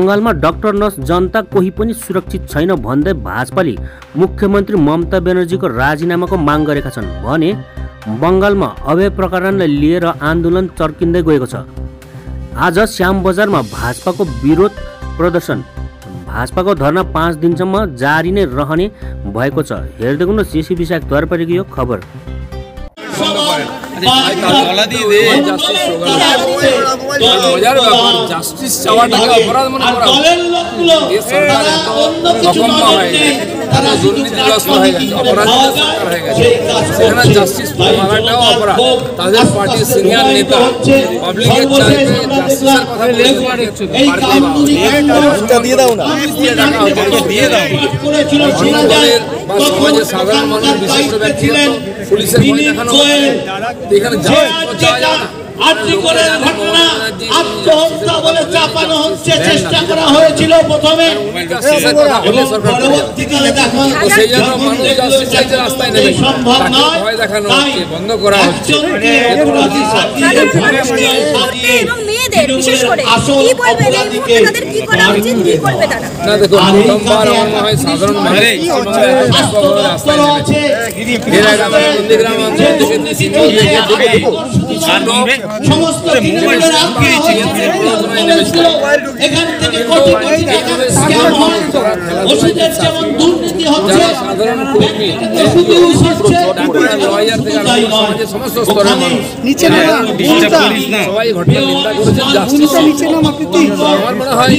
बंगालमा doctor nurse जनता कोही पनि सुरक्षित छैन भन्दै भाजपाले मुख्यमन्त्री ममता ब्यानर्जीको राजीनामाको माग गरेका छन् भने बंगालमा अभय प्रकरणलाई लिएर आन्दोलन चर्किँदै गएको छ। आज श्यामबजारमा भाजपाको विरोध प्रदर्शन भाजपाको धरना 5 दिनसम्म जारी नै रहने भएको छ। हेर्दै गर्नुहोस् जेसी विशाखद्वारा परेको यो खबर। দুর্নীতিগ্রস্ত হয়ে গেছে, অপরাধী সরকার হয়ে গেছে, সেখানে জাস্টিস পাওয়াটাও অপরাধ। তাদের পার্টির সিনিয়র নেতা পাবলিকের চাইতে জাস্টিসের কথা দিয়ে দাও না, দিয়ে দাও। অন্য দলের বা সমাজের সাধারণ মানুষের বিশিষ্ট ব্যক্তিগত পুলিশের ভয় দেখানো এখানে যাওয়া যায় না। আর্যিকরের ঘটনা আত্মহত্যা বলে চাপানো হচ্ছে, চেষ্টা করা হয়েছিল প্রথমে, পরবর্তীকালে দেখা সেই জন্য মানুষ জাস্টিস চাইতে রাস্তায় নেমে ভয় দেখানো হচ্ছে, বন্ধ করা হচ্ছে। না দেখুন, প্রথমবার আমার মনে হয় সাধারণ মানুষ রাস্তায় নেমেছে। এর আগে আমরা নন্দীগ্রাম অঞ্চল থেকে সমস্ত এখান থেকে কোটি কোটি টাকার স্ক্যাম হয়, ওষুধের যেমন দুর্নীতি হচ্ছে, সাধারণ কর্মী সমস্ত স্তরের মানুষ সবাই ঘটনা নিন্দা করেছেন। জাস্টিস আমার মনে হয়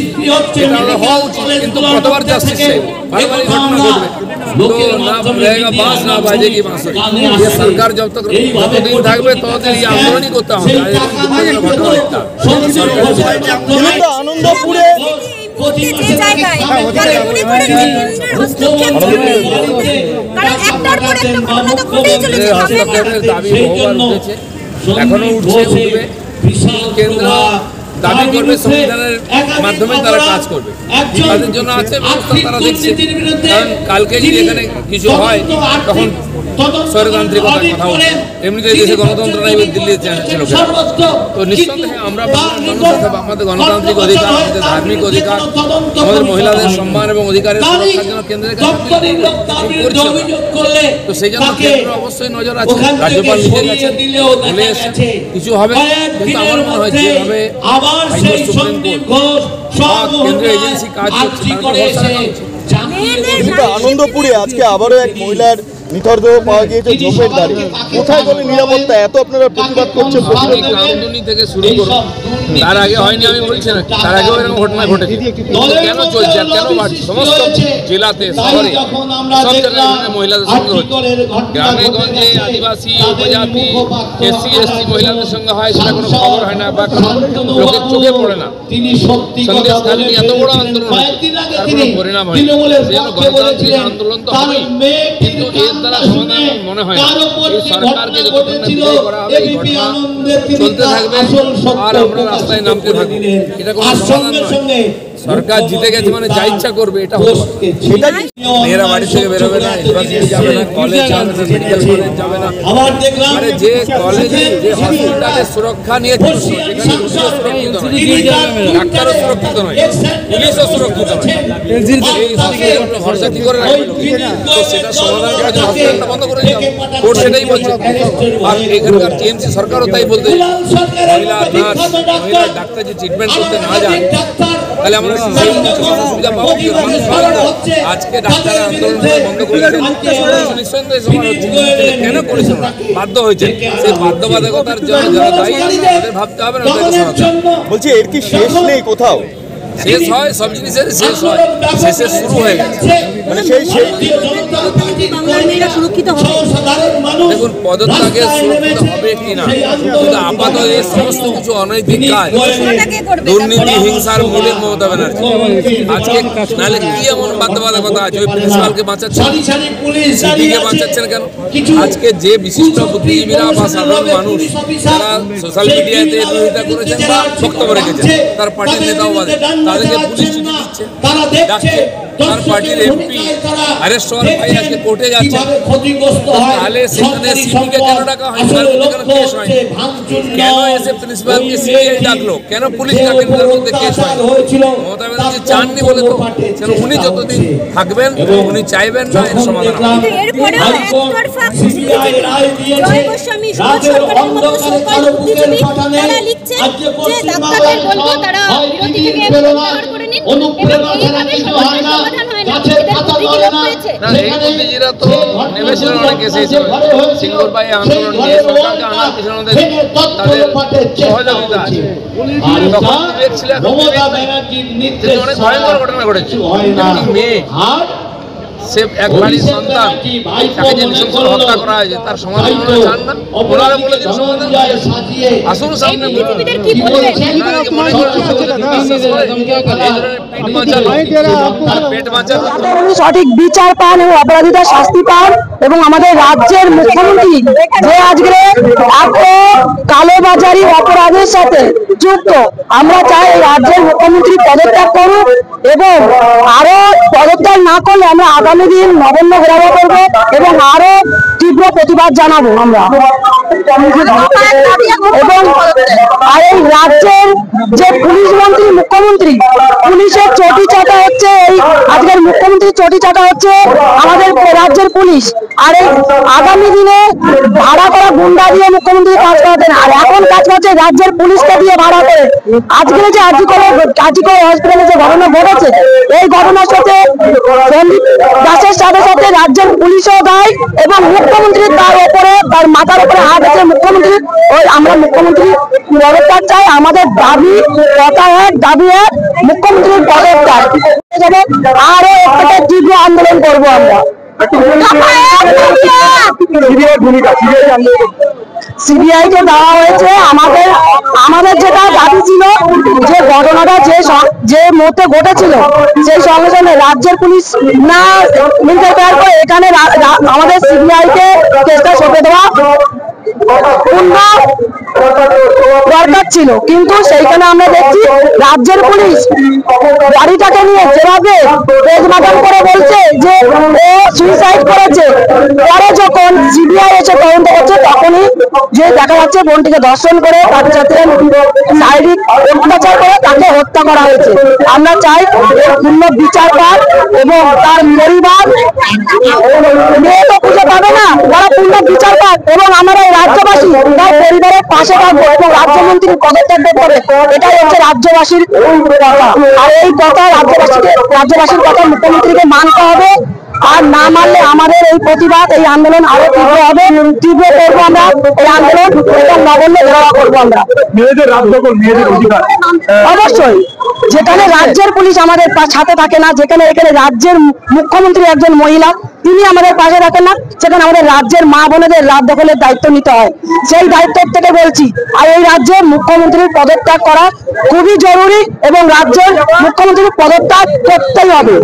এটা হওয়া উচিত, কিন্তু কতবার জাস্টিস চাই? বারবারই ঘটনা ঘটবে तो ना रहेगा बांस ना बाजेगी बांसुरी। ये सरकार जब तक दिन থাকবে ততদিন এই আন্দোলনই করতে হবে। আনন্দপুরে দাবি বহুবার উঠেছে, এখনো উঠছে, উঠবে। কেন্দ্র দাবি করবে, সংবিধানের মাধ্যমে তারা কাজ করবে, তাদের জন্য আছে ব্যবস্থা, তারা দেখছে। কারণ কালকে যদি এখানে কিছু হয় তখন স্বৈরতান্ত্রিকতার কথা বলছে, এমনিতে দেশে গণতন্ত্র নাই, দিল্লিতে ছিল। তো নিঃসন্দেহে আমরা মানুষ অথবা আমাদের গণতান্ত্রিক অধিকার, আমাদের ধার্মিক অধিকার, আমাদের মহিলাদের সম্মান এবং অধিকারের সুরক্ষার জন্য কেন্দ্রের কাছে করছে। তো সেই জন্য কেন্দ্র অবশ্যই নজর আছে, রাজ্যপাল নিজে গেছেন, বলে এসেছেন কিছু হবে। কিন্তু আমার মনে হয় যেভাবে কেন্দ্রীয় এজেন্সি কাজ করছে, আনন্দপুরে আজকে আবারও এক মহিলার নিথর দেহ পাওয়া গিয়েছে ঝোপের দাঁড়িয়ে। কোথায় গেলে নিরাপত্তা এত আপনারা প্রতিবাদ করছেন? কামদুনি থেকে শুরু করুন, তার আগে হয়নি আমি বলছি না, তার আগেও এরকম ঘটনা ঘটেছে। কেন চলছে আর কেন বাড়ছে? সমস্ত জেলাতে, শহরে, সব জায়গায় মহিলাদের সঙ্গে হচ্ছে। গ্রামে গঞ্জে আদিবাসী, উপজাতি, এসসি এসটি মহিলাদের সঙ্গে হয়, সেটা কোনো খবর হয় না বা কোনো লোকের চোখে পড়ে না। সন্দেশখালী এত বড় আন্দোলন হয়েছে, তার কোনো পরিণাম হয়। সেই জন্য গণতান্ত্রিক আন্দোলন তো হবেই, কিন্তু এর দ্বারা সমাধান মনে হয় না। এই সরকারকে যতক্ষণ বিদায় করা হবে এই ঘটনা চলতে থাকবে আর আমরা রাস্তায় নামতে থাকবো, এটা কোনো সমাধান নয়। সরকার জিতে গেছে মানে যা ইচ্ছা করবে, এটা হতে পারে। মেয়েরা বাড়ি থেকে বেরোবে না, ইউনিভার্সিটি যাবে না, কলেজ যাবে না, মেডিকেল কলেজ যাবে না। আরে যে কলেজে, যে হসপিটালে সুরক্ষা নিয়ে চলছে, যেখানে সুরক্ষিত নয়, ডাক্তারও সুরক্ষিত নয়, পুলিশও সুরক্ষিত নয়, এই হসপিটাল ভরসা কি করে রাখবে? তো সেটা সমাধান করার জন্য হসপিটালটা বন্ধ করে দিতে হবে, কোর্ট সেটাই বলছে। আর এখানকার টিএমসি সরকারও তাই বলতে, মহিলা নার্স, মহিলা ডাক্তার যে ট্রিটমেন্ট করতে না যায়, তাহলে আমরা সুবিধা পাবো কি? আজকে ডাক্তার আন্দোলন বন্ধ করে নিঃসন্দেহে সমান হচ্ছে। কেন করেছেন? বাধ্য হয়েছে। সেই বাধ্যবাধকতার জন্য যারা দায়ী তাদের ভাবতে হবে না। বলছি এর কি শেষ নেই কোথাও? শেষ হয়, সব জিনিসের শেষ হয়, শেষে শুরু হয়ে গেছে। মানে সেই দেখুন, পদত্যাগে সুরক্ষিত হবে কিনা, কিন্তু আপাতত এই সমস্ত কিছু অনৈতিক কাজ, দুর্নীতি, হিংসার মূলে মমতা ব্যানার্জি। আজকে নাহলে কি এমন বাধ্যবাধকতা আছে? ওই প্রিন্সিপালকে বাঁচাচ্ছেন, সিপিকে বাঁচাচ্ছেন কেন? আজকে যে বিশিষ্ট বুদ্ধিজীবীরা বা সাধারণ মানুষ যারা সোশ্যাল মিডিয়াতে বিরোধিতা করেছেন বা বক্তব্য রেখেছেন, তার পার্টির নেতাও বাদে, তাদেরকে পুলিশ যাচ্ছে, তার পার্টির এমপি অ্যারেস্ট হওয়ার ভাই আজকে কোর্টে যাচ্ছে, তাহলে সেখানে সিপিকে কেন ডাকা হয়? তার মধ্যে কেন কেস হয়? কেন এসে প্রিন্সিপালকে সিবিআই ডাকলো? কেন পুলিশ ডাকেন? তার মধ্যে কেস হয়? মমতা ব্যানার্জি চাননি বলে তো। উনি যতদিন থাকবেন উনি চাইবেন না এর সমাধান। বুদ্ধিজীবীরা তো নেমেছিলেন অনেক কেসে, সিঙ্গুর ভাই আন্দোলন নিয়ে সরকারকে আনার পিছনে তাদের সহযোগিতা আছে। তখন বিবেক ছিল, অনেক ভয়ঙ্কর ঘটনা ঘটেছে। একটি মেয়ে, সে এক বাড়ির সন্তান, তাকে যে নৃশংস হত্যা করা হয়েছে, তার সমাধান চান না? ওনারা বলে দিন সমাধান আসুন সামনে। সঠিক বিচার পান এবং অপরাধীরা শাস্তি পান, এবং আমাদের রাজ্যের মুখ্যমন্ত্রী যে আজকে এত কালোবাজারি অপরাধের সাথে যুক্ত, আমরা চাই রাজ্যের মুখ্যমন্ত্রী পদত্যাগ করুক, এবং আরো পদত্যাগ না করলে আমরা আগামী দিন নবান্ন ঘেরাও করবো এবং আরো তীব্র প্রতিবাদ জানাবো আমরা। এবং আর এই রাজ্যের যে পুলিশ মন্ত্রী, মুখ্যমন্ত্রী, পুলিশের চটি চাটা হচ্ছে, এই আজকের মুখ্যমন্ত্রী চটি চাটা হচ্ছে আমাদের রাজ্যের পুলিশ। আর এই আগামী দিনে ভাড়া করা গুন্ডা দিয়ে মুখ্যমন্ত্রী কাজ করাতেন, আর এখন কাজ করছে রাজ্যের পুলিশকে দিয়ে ভাড়া করে। আজকে যে আজিকর হসপিটালে যে ঘটনা ঘটেছে, এই ঘটনার সাথে সন্দীপ দাসের সাথে সাথে রাজ্যের পুলিশও দায়ী, এবং মুখ্যমন্ত্রী তার উপরে, তার মাথার উপরে হাত আছে মুখ্যমন্ত্রী। ওই আমরা মুখ্যমন্ত্রী পদত্যাগ চাই, আমাদের দাবি কথা এক, দাবি এক, মুখ্যমন্ত্রীর পদত্যাগ। আরো একটা তীব্র আন্দোলন করবো আমরা। সিবিআই কে দেওয়া হয়েছে, আমাদের যেটা দাবি ছিল যে ঘটনাটা যে মুহূর্তে ঘটেছিল, সেই সঙ্গে সঙ্গে রাজ্যের পুলিশ না ইন্টারফেয়ার করে এখানে আমাদের সিবিআই কে কেসটা সঁপে দেওয়া পূর্ণ দরকার ছিল। কিন্তু সেইখানে আমরা দেখছি রাজ্যের পুলিশ গাড়িটাকে নিয়ে যেভাবে পোস্টমর্টম করে বলছে যে ও সুইসাইড করেছে, পরে যখন সিবিআই এসে তদন্ত করছে তখনই যে দেখা যাচ্ছে বোনটিকে ধর্ষণ করে তার সাথে শারীরিক অত্যাচার করে তাকে হত্যা করা হয়েছে। আমরা চাই পূর্ণ বিচার পাক, এবং তার পরিবার, মেয়ে তো খুঁজে পাবে না, তারা পূর্ণ বিচার পাক, এবং আমরা রাজ্যবাসী তার পরিবারের পাশে থাকবো এবং রাজ্যমন্ত্রীর পদত্যাগ করতে হবে। এটাই হচ্ছে রাজ্যবাসীর কথা, আর এই কথা রাজ্যবাসীর কথা মুখ্যমন্ত্রীকে মানতে হবে। আর না মানলে আমাদের এই প্রতিবাদ, এই আন্দোলন আরো তীব্র হবে, তীব্র করবো আমরা এই আন্দোলন, এবং নবান্ন ঘেরাও করবো আমরা। অবশ্যই যেখানে রাজ্যের পুলিশ আমাদের সাথে থাকে না, যেখানে এখানে রাজ্যের মুখ্যমন্ত্রী একজন মহিলা, তিনি আমাদের পাশে থাকেন না, সেখানে আমাদের রাজ্যের মা বোনেদের রাত দখলের দায়িত্ব নিতে হয়। সেই দায়িত্ব থেকে বলছি, আর এই রাজ্যের মুখ্যমন্ত্রীর পদত্যাগ করা খুবই জরুরি, এবং রাজ্যের মুখ্যমন্ত্রীর পদত্যাগ করতেই হবে।